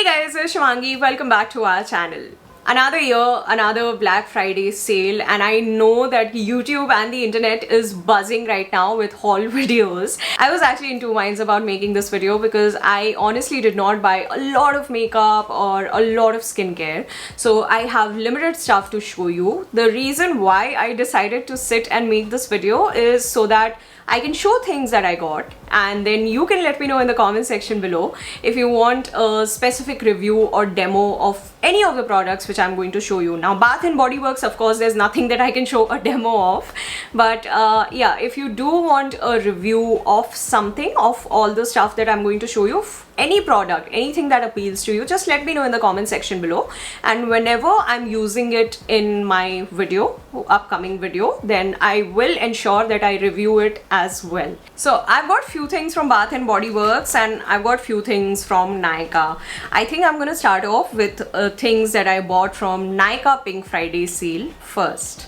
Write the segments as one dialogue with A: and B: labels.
A: Hey guys, it's Shivangi. Welcome back to our channel. Another year, another Black Friday sale, and I know that YouTube and the internet is buzzing right now with haul videos. I was actually in two minds about making this video because I honestly did not buy a lot of makeup or a lot of skincare. So I have limited stuff to show you. The reason why I decided to sit and make this video is so that I can show things that I got, and then you can let me know in the comment section below if you want a specific review or demo of any of the products which I'm going to show you. Now, Bath & Body Works, of course, there's nothing that I can show a demo of, but yeah, if you do want a review of something, of all the stuff that I'm going to show you, any product, anything that appeals to you, just let me know in the comment section below, and whenever I'm using it in my video, upcoming video, then I will ensure that I review it as well. So I've got few things from Bath & Body Works and I've got few things from Nykaa. I think I'm gonna start off with things that I bought from Nykaa Pink Friday sale first.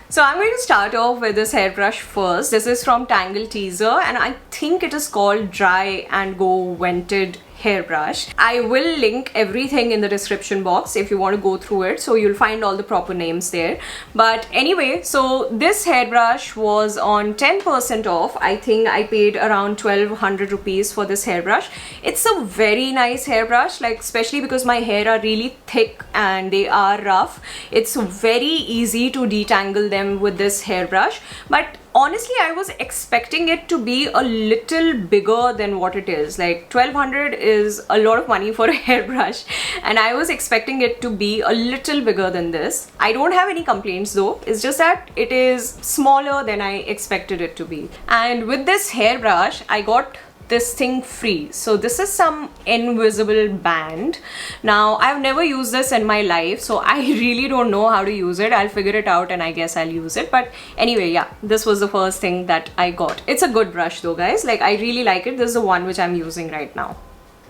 A: So I'm going to start off with this hairbrush first. This is from Tangle Teezer and I think it is called Dry and Go Vented hairbrush. I will link everything in the description box if you want to go through it, so you'll find all the proper names there. But anyway, so this hairbrush was on 10% off. I think I paid around 1200 rupees for this hairbrush. It's a very nice hairbrush, like especially because my hair are really thick and they are rough. It's very easy to detangle them with this hairbrush, but honestly, I was expecting it to be a little bigger than what it is. Like 1200 is a lot of money for a hairbrush, and I was expecting it to be a little bigger than this. I don't have any complaints though. It's just that it is smaller than I expected it to be. And with this hairbrush, I got this thing free. So this is some invisible band. Now, I've never used this in my life, so I really don't know how to use it. I'll figure it out and I guess I'll use it. But anyway, yeah, this was the first thing that I got. It's a good brush though, guys. Like, I really like it. This is the one which I'm using right now.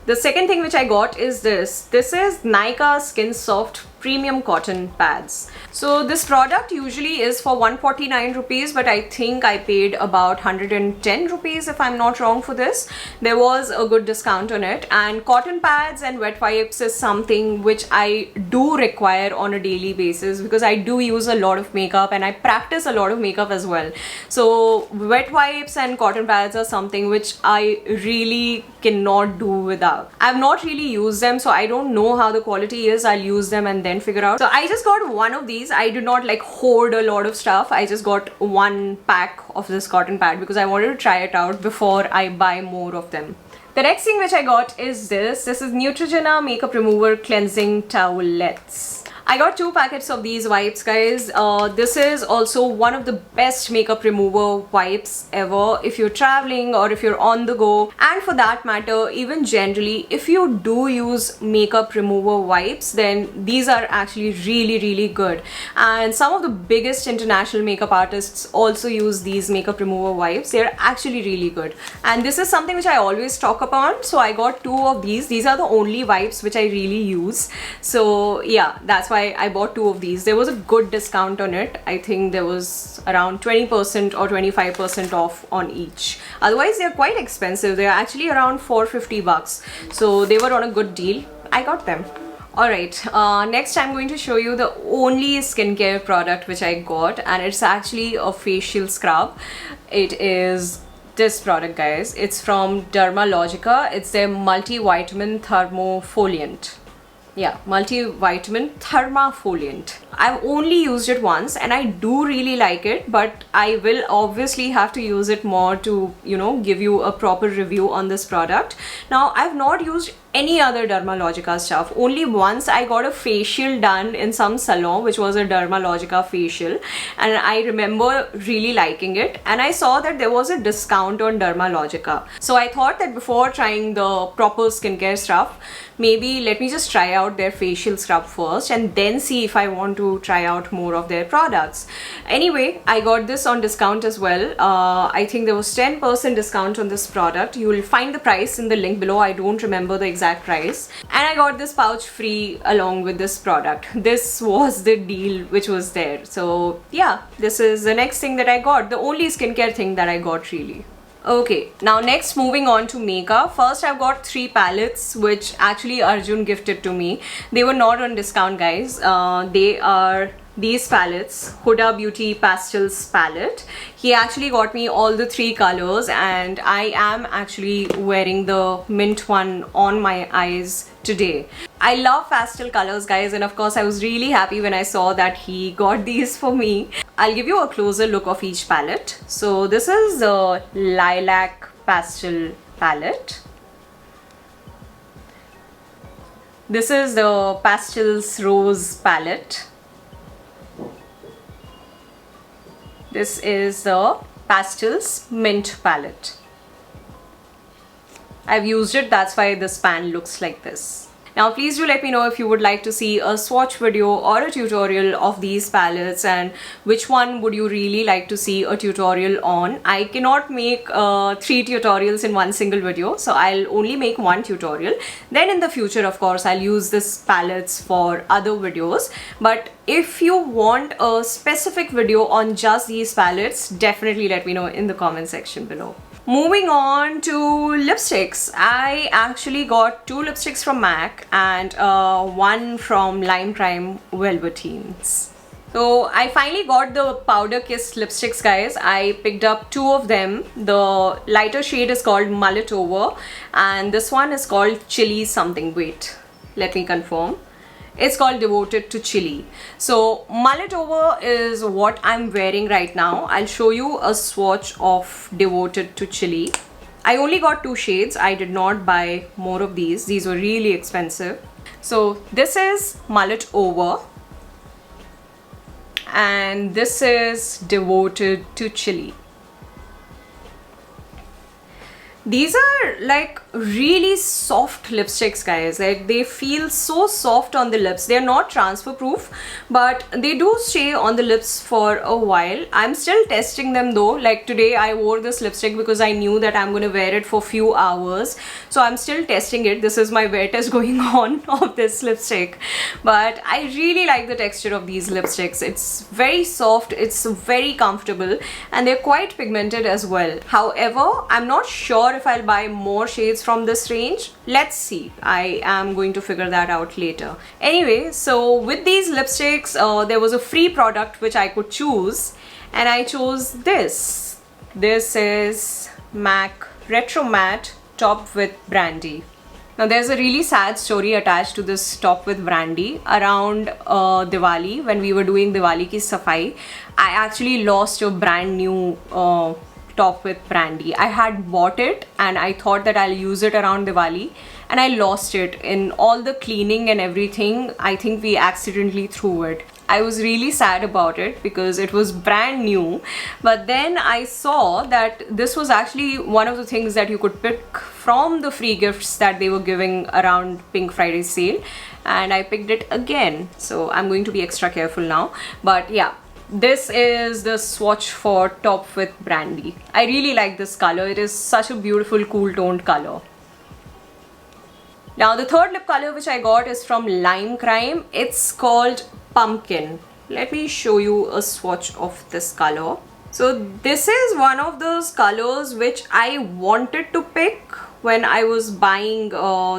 A: The second thing which I got is this. This is Nykaa Skin Soft Premium Cotton Pads. So this product usually is for 149 rupees, but I think I paid about 110 rupees if I'm not wrong for this. There was a good discount on it, and cotton pads and wet wipes is something which I do require on a daily basis because I do use a lot of makeup and I practice a lot of makeup as well. So wet wipes and cotton pads are something which I really cannot do without. I've not really used them, so I don't know how the quality is. I'll use them and then figure out. So I just got one of these. I did not like hoard a lot of stuff. I just got one pack of this cotton pad because I wanted to try it out before I buy more of them. The next thing which I got is this. This is Neutrogena Makeup Remover Cleansing Towelettes. I got 2 packets of these wipes, guys. This is also one of the best makeup remover wipes ever if you're traveling or if you're on the go, and for that matter, even generally, if you do use makeup remover wipes, then these are actually really good. And some of the biggest international makeup artists also use these makeup remover wipes. They're actually really good, and this is something which I always talk about, so I got 2 of these. These are the only wipes which I really use, so yeah, that's why I bought 2 of these. There was a good discount on it. I think there was around 20% or 25% off on each. Otherwise, they're quite expensive. They're actually around 450 bucks. So they were on a good deal. I got them. Alright, next I'm going to show you the only skincare product which I got, and it's actually a facial scrub. It is this product, guys. It's from Dermalogica. It's their multivitamin thermofoliant. Yeah, multivitamin thermofoliant. I've only used it once and I do really like it, but I will obviously have to use it more to, you know, give you a proper review on this product. Now, I've not used any other Dermalogica stuff. Only once I got a facial done in some salon, which was a Dermalogica facial, and I remember really liking it, and I saw that there was a discount on Dermalogica. So I thought that before trying the proper skincare stuff, maybe let me just try out their facial scrub first and then see if I want to try out more of their products. Anyway, I got this on discount as well. I think there was 10% discount on this product. You will find the price in the link below. I don't remember the exact price. And I got this pouch free along with this product. This was the deal which was there. So yeah, this is the next thing that I got. The only skincare thing that I got really. Okay, now next moving on to makeup. First I've got 3 palettes which actually Arjun gifted to me. They were not on discount, guys. They are these palettes, Huda Beauty Pastels palette. He actually got me all the 3 colors and I am actually wearing the mint one on my eyes today. I love pastel colors, guys, and of course I was really happy when I saw that he got these for me. I'll give you a closer look of each palette. So this is the Lilac Pastel palette. This is the Pastels Rose palette. This is the Pastels Mint palette. I've used it, that's why this pan looks like this. Now please do let me know if you would like to see a swatch video or a tutorial of these palettes and which one would you really like to see a tutorial on. I cannot make 3 tutorials in one single video, so I'll only make one tutorial. Then in the future, of course, I'll use this palettes for other videos. But if you want a specific video on just these palettes, definitely let me know in the comment section below. Moving on to lipsticks. I actually got 2 lipsticks from MAC and one from Lime Crime Velveteens. So I finally got the Powder Kiss lipsticks, guys. I picked up 2 of them. The lighter shade is called Mullet Over and this one is called Chili something. Wait, let me confirm. It's called Devoted to Chili. So Mullet Over is what I'm wearing right now. I'll show you a swatch of Devoted to Chili. I only got 2 shades. I did not buy more of these. These were really expensive. So this is Mullet Over and this is Devoted to Chili. These are like really soft lipsticks, guys. Like they feel so soft on the lips. They're not transfer proof, but they do stay on the lips for a while. I'm still testing them though. Like today I wore this lipstick because I knew that I'm going to wear it for few hours. So I'm still testing it. This is my wear test going on of this lipstick. But I really like the texture of these lipsticks. It's very soft, it's very comfortable, and they're quite pigmented as well. However, I'm not sure if I'll buy more shades from this range. Let's see. I am going to figure that out later. Anyway, so with these lipsticks, there was a free product which I could choose and I chose this. This is MAC Retro Matte Top with Brandy. Now there's a really sad story attached to this top with brandy. Around Diwali, when we were doing Diwali ki safai, I actually lost a brand new top with brandy. I had bought it and I thought that I'll use it around Diwali and I lost it in all the cleaning and everything. I think we accidentally threw it. I was really sad about it because it was brand new, but then I saw that this was actually one of the things that you could pick from the free gifts that they were giving around Pink Friday sale, and I picked it again. So I'm going to be extra careful now. But yeah, this is the swatch for top with brandy. I really like this color. It is such a beautiful cool toned color. Now the third lip color which I got is from Lime Crime. It's called Pumpkin. Let me show you a swatch of this color. So this is one of those colors which I wanted to pick when I was buying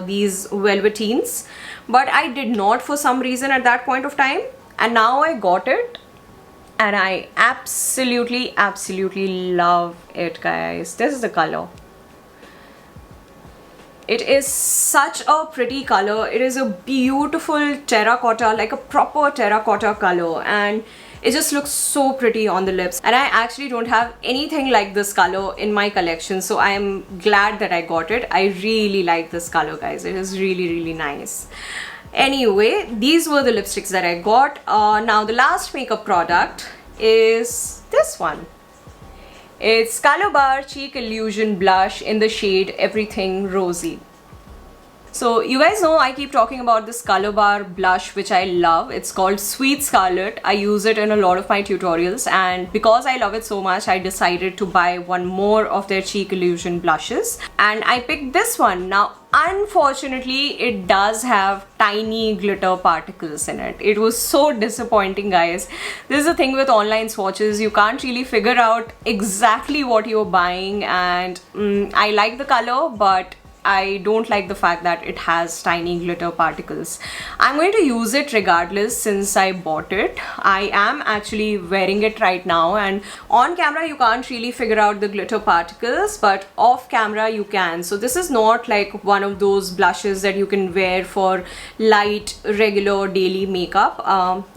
A: these Velveteens, but I did not for some reason at that point of time, and now I got it and I absolutely love it, guys. This is the color. It is such a pretty color. It is a beautiful terracotta, like a proper terracotta color, and it just looks so pretty on the lips. And I actually don't have anything like this color in my collection, so I am glad that I got it. I really like this color, guys. It is really nice. Anyway, these were the lipsticks that I got. Now the last makeup product is this one. It's Color Bar Cheek Illusion Blush in the shade Everything Rosy. So you guys know I keep talking about this Color Bar blush which I love. It's called Sweet Scarlet. I use it in a lot of my tutorials, and because I love it so much, I decided to buy one more of their Cheek Illusion blushes, and I picked this one. Now unfortunately it does have tiny glitter particles in it. It was so disappointing, guys. This is the thing with online swatches, you can't really figure out exactly what you're buying, and I like the color, but I don't like the fact that it has tiny glitter particles. I'm going to use it regardless since I bought it. I am actually wearing it right now, and on camera you can't really figure out the glitter particles, but off camera you can. So this is not like one of those blushes that you can wear for light, regular, daily makeup.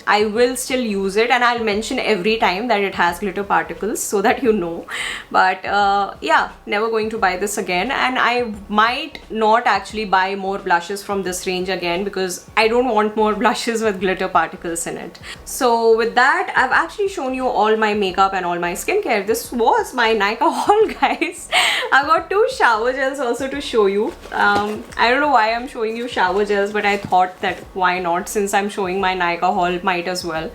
A: I will still use it, and I'll mention every time that it has glitter particles so that you know. But yeah, never going to buy this again, and I might not actually buy more blushes from this range again because I don't want more blushes with glitter particles in it. So with that, I've actually shown you all my makeup and all my skincare. This was my Nykaa haul, guys. I've got 2 shower gels also to show you. I don't know why I'm showing you shower gels, but I thought that why not, since I'm showing my Nykaa haul, might as well.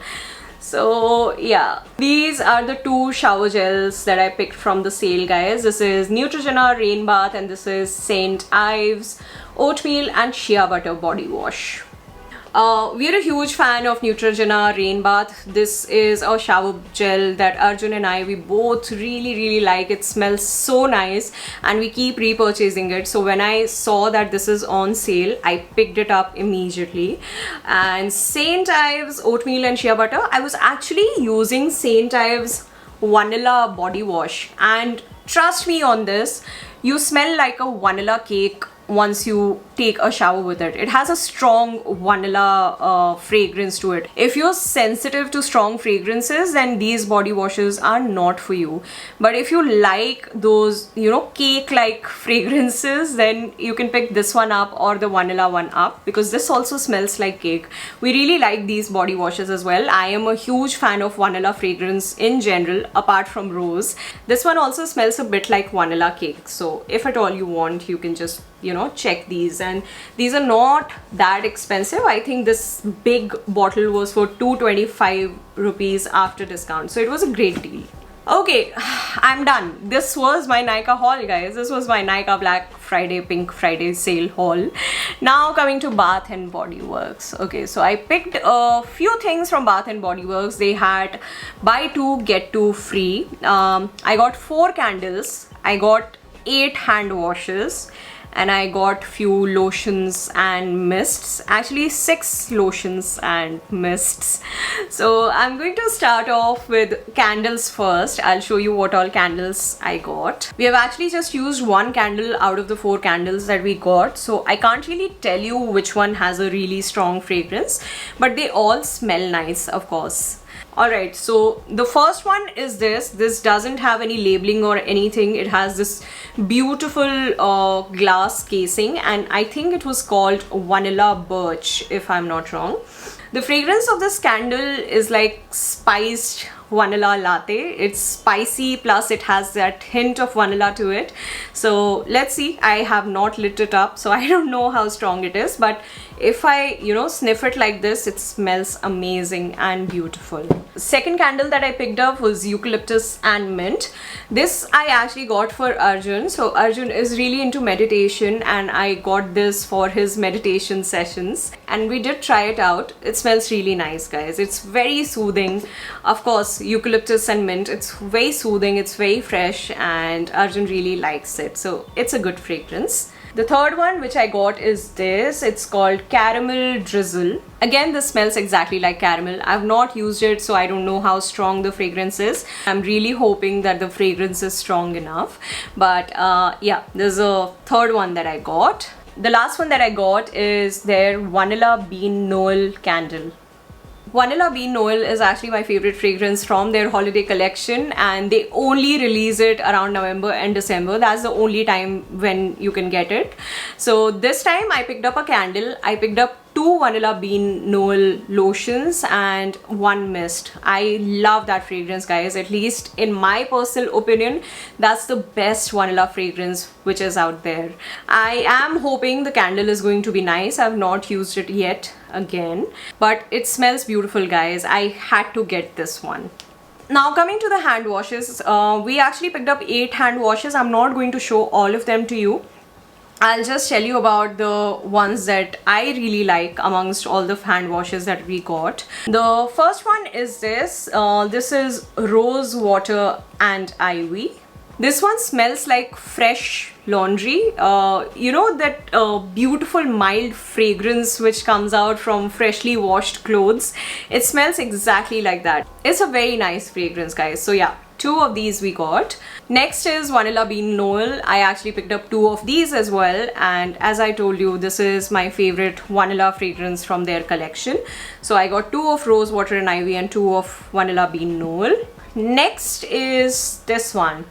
A: So yeah, these are the 2 shower gels that I picked from the sale, guys. This is Neutrogena Rain Bath, and this is St. Ives Oatmeal and Shea Butter Body Wash. We're a huge fan of Neutrogena Rain Bath. This is a shower gel that Arjun and we both really like. It smells so nice, and we keep repurchasing it. So when I saw that this is on sale, I picked it up immediately. And St. Ives Oatmeal and Shea Butter, I was actually using St. Ives Vanilla Body Wash, and trust me on this, you smell like a vanilla cake once you take a shower with it. It has a strong vanilla fragrance to it. If you're sensitive to strong fragrances, then these body washes are not for you. But if you like those, you know, cake-like fragrances, then you can pick this one up or the vanilla one up, because this also smells like cake. We really like these body washes as well. I am a huge fan of vanilla fragrance in general, apart from rose. This one also smells a bit like vanilla cake. So if at all you want, you can just, you know, check these. And these are not that expensive. I think this big bottle was for 225 rupees after discount, so it was a great deal. Okay, I'm done. This was my Nykaa haul, guys. This was my Nykaa Black Friday, Pink Friday sale haul. Now coming to Bath and Body Works. Okay, so I picked a few things from Bath and Body Works. They had buy 2 get 2 free. I got 4 candles. I got 8 hand washes, and I got few lotions and mists. Actually 6 lotions and mists. So I'm going to start off with candles first. I'll show you what all candles I got. We have actually just used 1 candle out of the 4 candles that we got, so I can't really tell you which one has a really strong fragrance, but they all smell nice, of course. Alright, so the first one is this. This doesn't have any labeling or anything. It has this beautiful glass casing, and I think it was called Vanilla Birch, if I'm not wrong. The fragrance of this candle is like spiced vanilla latte. It's spicy, plus it has that hint of vanilla to it. So let's see. I have not lit it up, so I don't know how strong it is, but if I, you know, sniff it like this, it smells amazing and beautiful. Second candle that I picked up was Eucalyptus and Mint. This I actually got for Arjun. So Arjun is really into meditation, and I got this for his meditation sessions, and we did try it out. It smells really nice, guys. It's very soothing. Of course, eucalyptus and mint, it's very soothing, it's very fresh, and Arjun really likes it, so it's a good fragrance. The third one which I got is this. It's called Caramel Drizzle. Again, this smells exactly like caramel. I've not used it, so I don't know how strong the fragrance is. I'm really hoping that the fragrance is strong enough. But yeah, there's a third one that I got. The last one that I got is their Vanilla Bean Noel candle. Vanilla Bean Noel is actually my favorite fragrance from their holiday collection, and they only release it around November and December. That's the only time when you can get it. So this time I picked up a candle. I picked up 2 vanilla bean Noel lotions and 1 mist. I love that fragrance, guys. At least in my personal opinion, that's the best vanilla fragrance which is out there. I am hoping the candle is going to be nice. I've not used it yet again, but it smells beautiful, guys. I had to get this one. Now coming to the hand washes, we actually picked up 8 hand washes. I'm not going to show all of them to you. I'll just tell you about the ones that I really like amongst all the hand washes that we got. The first one is this. This is Rose Water and Ivy. This one smells like fresh laundry. You know that beautiful mild fragrance which comes out from freshly washed clothes? It smells exactly like that. It's a very nice fragrance, guys. So yeah, 2 of these we got. Next is Vanilla Bean Noel. I actually picked up 2 of these as well, and as I told you, this is my favorite vanilla fragrance from their collection. So I got 2 of Rose Water and Ivy and 2 of Vanilla Bean Noel. Next is this one.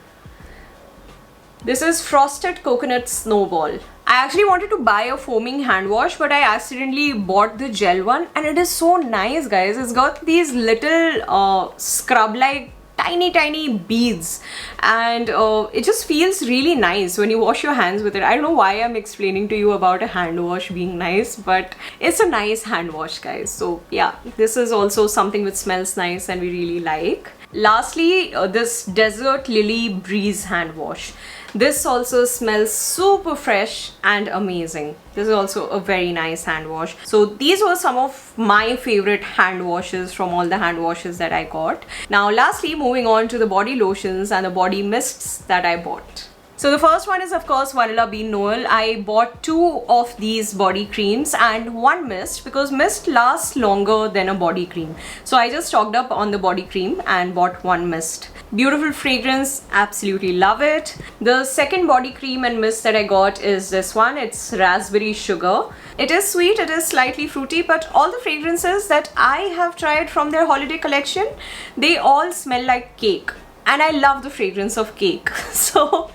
A: This is Frosted Coconut Snowball. I actually wanted to buy a foaming hand wash, but I accidentally bought the gel one, and it is so nice, guys. It's got these little scrub-like tiny beads, and it just feels really nice when you wash your hands with it. I don't know why I'm explaining to you about a hand wash being nice, but it's a nice hand wash, guys. So yeah, this is also something which smells nice and we really like. Lastly, this Desert Lily Breeze hand wash. This also smells super fresh and amazing. This is also a very nice hand wash. So these were some of my favorite hand washes from all the hand washes that I got. Now lastly, moving on to the body lotions and the body mists that I bought. So the first one is of course Vanilla Bean Noel. I bought 2 of these body creams and 1 mist because mist lasts longer than a body cream. So I just stocked up on the body cream and bought 1 mist. Beautiful fragrance, absolutely love it. The second body cream and mist that I got is this one. It's Raspberry Sugar. It is sweet, it is slightly fruity, but all the fragrances that I have tried from their holiday collection, they all smell like cake. And I love the fragrance of cake. So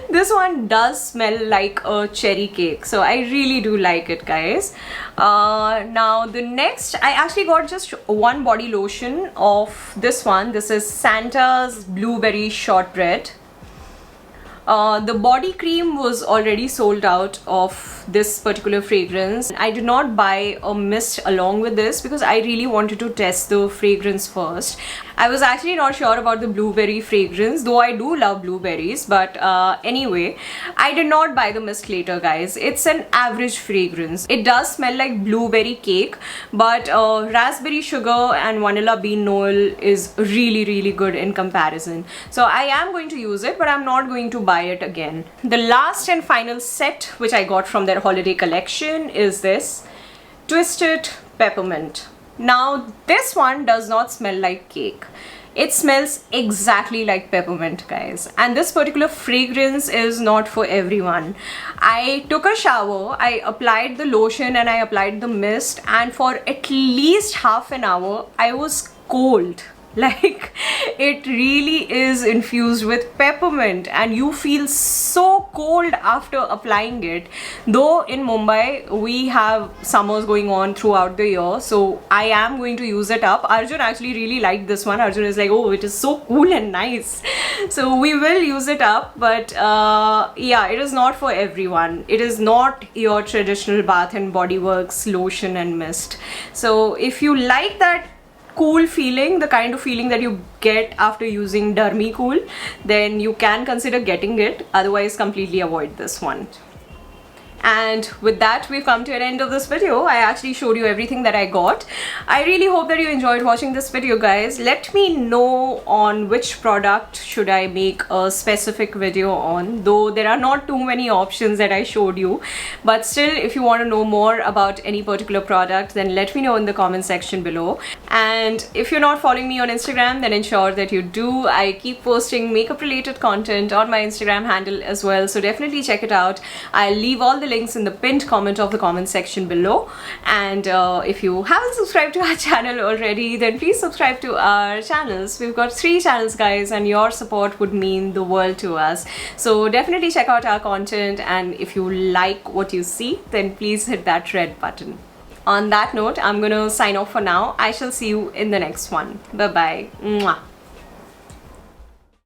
A: this one does smell like a cherry cake. So I really do like it, guys. Now the next, I actually got just 1 body lotion of this one. This is Santa's Blueberry Shortbread. The body cream was already sold out of this particular fragrance. I did not buy a mist along with this because I really wanted to test the fragrance first. I was actually not sure about the blueberry fragrance, though I do love blueberries, but anyway, I did not buy the mist later, guys. It's an average fragrance. It does smell like blueberry cake, but raspberry sugar and vanilla bean Noel is really good in comparison. So I am going to use it, but I'm not going to buy it again. The last and final set which I got from their holiday collection is this Twisted Peppermint. Now this one does not smell like cake. It smells exactly like peppermint, guys, and this particular fragrance is not for everyone. I took a shower, I applied the lotion and I applied the mist, and for at least half an hour I was cold. Like, it really is infused with peppermint and you feel so cold after applying it. Though in Mumbai we have summers going on throughout the year, so I am going to use it up. Arjun actually really liked this one. Arjun is like, oh, it is so cool and nice. So we will use it up, but yeah, it is not for everyone. It is not your traditional Bath and Body Works lotion and mist. So if you like that cool feeling, the kind of feeling that you get after using Dermicool, then you can consider getting it. Otherwise, completely avoid this one. And with that, we've come to an end of this video. I actually showed you everything that I got. I really hope that you enjoyed watching this video, guys. Let me know on which product should I make a specific video on, though there are not too many options that I showed you. But still, if you want to know more about any particular product, then let me know in the comment section below. And if you're not following me on Instagram, then ensure that you do. I keep posting makeup related content on my Instagram handle as well, so definitely check it out. I'll leave all the links in the pinned comment of the comment section below. And if you haven't subscribed to our channel already, then please subscribe to our channels. We've got 3 channels, guys, and your support would mean the world to us. So definitely check out our content, and if you like what you see, then please hit that red button. On that note, I'm gonna sign off for now. I shall see you in the next one. Bye bye. Mwah.